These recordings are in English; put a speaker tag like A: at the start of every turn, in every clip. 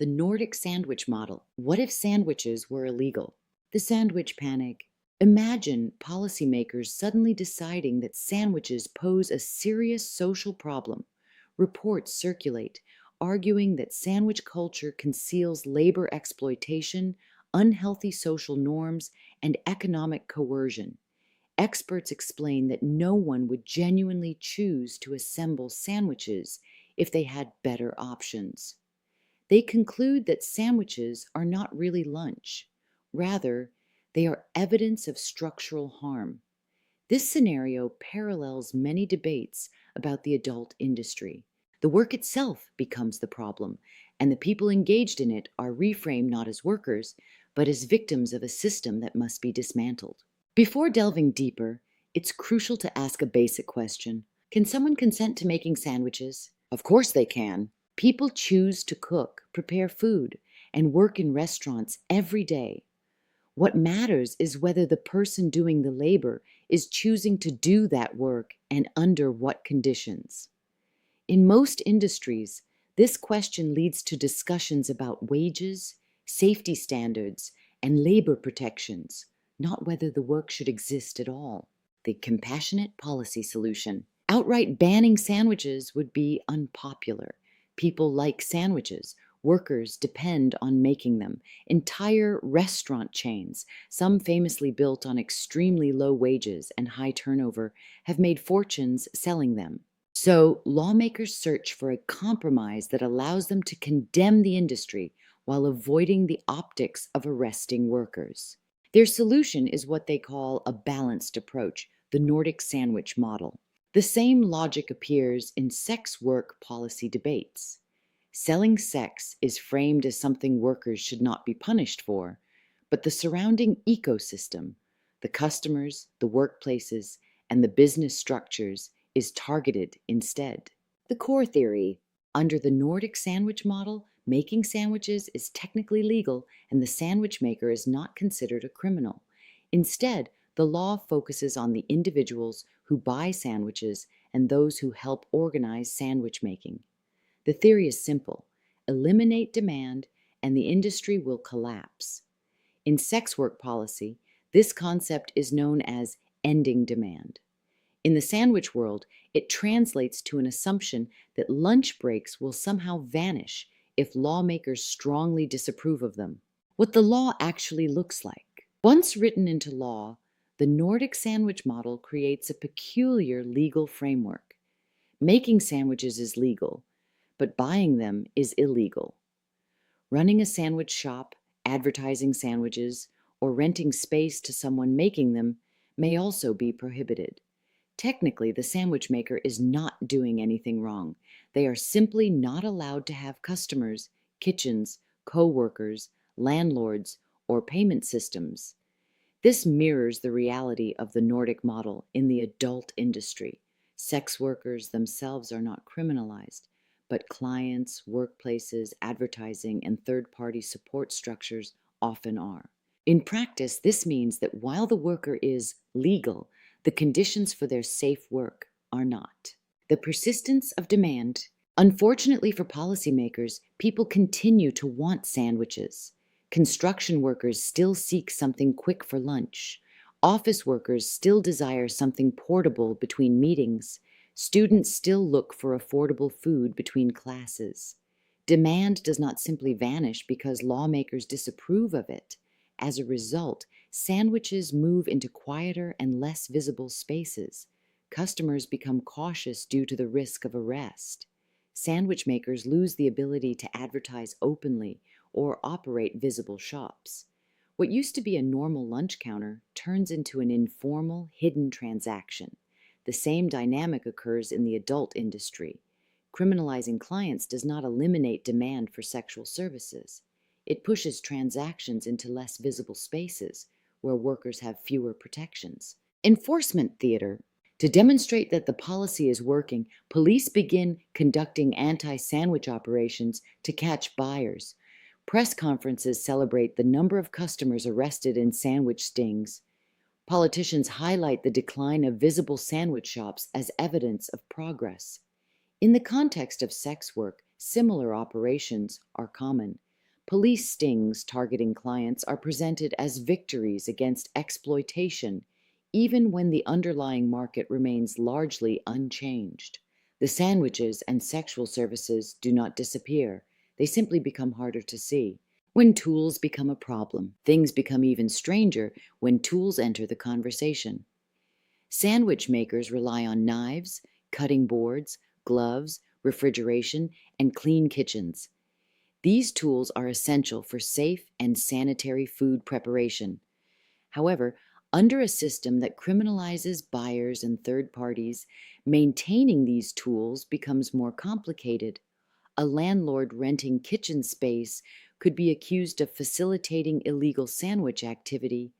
A: The Nordic sandwich model. What if sandwiches were illegal? The sandwich panic. Imagine policymakers suddenly deciding that sandwiches pose a serious social problem. Reports circulate, arguing that sandwich culture conceals labor exploitation, unhealthy social norms, and economic coercion. Experts explain that no one would genuinely choose to assemble sandwiches if they had better options. They conclude that sandwiches are not really lunch. Rather, they are evidence of structural harm. This scenario parallels many debates about the adult industry. The work itself becomes the problem, and the people engaged in it are reframed not as workers, but as victims of a system that must be dismantled. Before delving deeper, it's crucial to ask a basic question. Can someone consent to making sandwiches? Of course they can. People choose to cook, prepare food, and work in restaurants every day. What matters is whether the person doing the labor is choosing to do that work and under what conditions. In most industries, this question leads to discussions about wages, safety standards, and labor protections, not whether the work should exist at all. The compassionate policy solution. Outright banning sandwiches would be unpopular. People like sandwiches. Workers depend on making them. Entire restaurant chains, some famously built on extremely low wages and high turnover, have made fortunes selling them. So lawmakers search for a compromise that allows them to condemn the industry while avoiding the optics of arresting workers. Their solution is what they call a balanced approach, the Nordic sandwich model. The same logic appears in sex work policy debates. Selling sex is framed as something workers should not be punished for, but the surrounding ecosystem, the customers, the workplaces, and the business structures is targeted instead. The core theory. Under the Nordic sandwich model, making sandwiches is technically legal and the sandwich maker is not considered a criminal. Instead, the law focuses on the individuals who buy sandwiches and those who help organize sandwich making. The theory is simple. Eliminate demand and the industry will collapse. In sex work policy, this concept is known as ending demand. In the sandwich world, it translates to an assumption that lunch breaks will somehow vanish if lawmakers strongly disapprove of them. What the law actually looks like. Once written into law, the Nordic sandwich model creates a peculiar legal framework. Making sandwiches is legal, but buying them is illegal. Running a sandwich shop, advertising sandwiches, or renting space to someone making them may also be prohibited. Technically, the sandwich maker is not doing anything wrong. They are simply not allowed to have customers, kitchens, co-workers, landlords, or payment systems. This mirrors the reality of the Nordic model in the adult industry. Sex workers themselves are not criminalized, but clients, workplaces, advertising, and third-party support structures often are. In practice, this means that while the worker is legal, the conditions for their safe work are not. The persistence of demand. Unfortunately for policymakers, people continue to want sandwiches. Construction workers still seek something quick for lunch. Office workers still desire something portable between meetings. Students still look for affordable food between classes. Demand does not simply vanish because lawmakers disapprove of it. As a result, sandwiches move into quieter and less visible spaces. Customers become cautious due to the risk of arrest. Sandwich makers lose the ability to advertise openly or operate visible shops. What used to be a normal lunch counter turns into an informal, hidden transaction. The same dynamic occurs in the adult industry. Criminalizing clients does not eliminate demand for sexual services. It pushes transactions into less visible spaces, where workers have fewer protections. Enforcement theater. To demonstrate that the policy is working, police begin conducting anti-sandwich operations to catch buyers. Press conferences celebrate the number of customers arrested in sandwich stings. Politicians highlight the decline of visible sandwich shops as evidence of progress. In the context of sex work, similar operations are common. Police stings targeting clients are presented as victories against exploitation, even when the underlying market remains largely unchanged. The sandwiches and sexual services do not disappear, they simply become harder to see. When tools become a problem, things become even stranger when tools enter the conversation. Sandwich makers rely on knives, cutting boards, gloves, refrigeration, and clean kitchens. These tools are essential for safe and sanitary food preparation. However, under a system that criminalizes buyers and third parties, maintaining these tools becomes more complicated. A landlord renting kitchen space could be accused of facilitating illegal sandwich activity.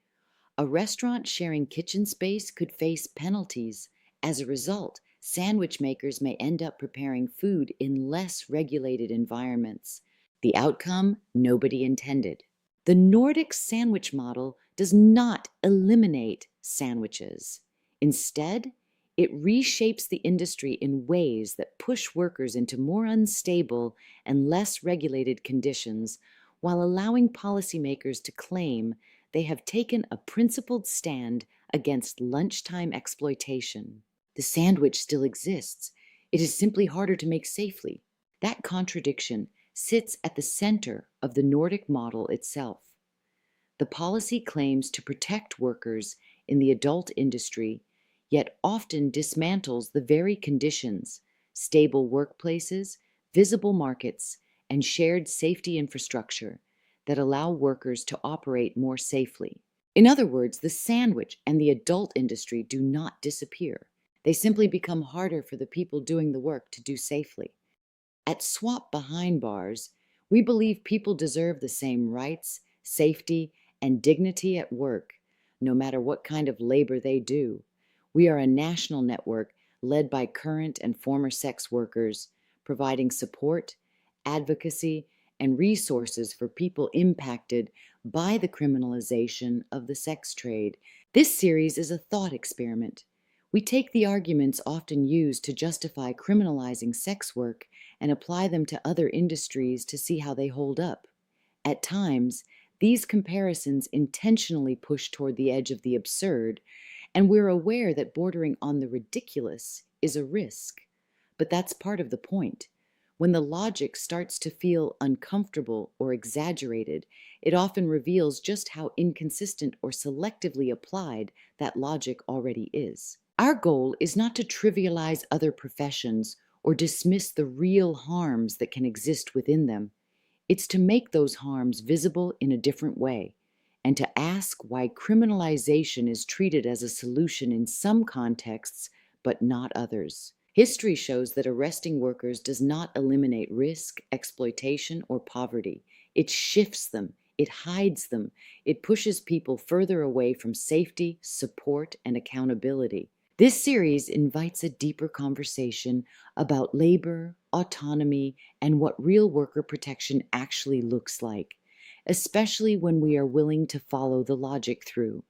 A: A restaurant sharing kitchen space could face penalties. As a result, sandwich makers may end up preparing food in less regulated environments. The outcome, nobody intended. The Nordic sandwich model does not eliminate sandwiches. Instead, it reshapes the industry in ways that push workers into more unstable and less regulated conditions, while allowing policymakers to claim they have taken a principled stand against lunchtime exploitation. The sandwich still exists. It is simply harder to make safely. That contradiction sits at the center of the Nordic model itself. The policy claims to protect workers in the adult industry, yet often dismantles the very conditions, stable workplaces, visible markets, and shared safety infrastructure that allow workers to operate more safely. In other words, the sandwich and the adult industry do not disappear. They simply become harder for the people doing the work to do safely. At Swap Behind Bars, we believe people deserve the same rights, safety, and dignity at work, no matter what kind of labor they do. We are a national network led by current and former sex workers, providing support, advocacy, and resources for people impacted by the criminalization of the sex trade. This series is a thought experiment. We take the arguments often used to justify criminalizing sex work and apply them to other industries to see how they hold up. At times, these comparisons intentionally push toward the edge of the absurd, and we're aware that bordering on the ridiculous is a risk. But that's part of the point. When the logic starts to feel uncomfortable or exaggerated, it often reveals just how inconsistent or selectively applied that logic already is. Our goal is not to trivialize other professions or dismiss the real harms that can exist within them. It's to make those harms visible in a different way, and to ask why criminalization is treated as a solution in some contexts, but not others. History shows that arresting workers does not eliminate risk, exploitation, or poverty. It shifts them, it hides them, it pushes people further away from safety, support, and accountability. This series invites a deeper conversation about labor, autonomy, and what real worker protection actually looks like, especially when we are willing to follow the logic through.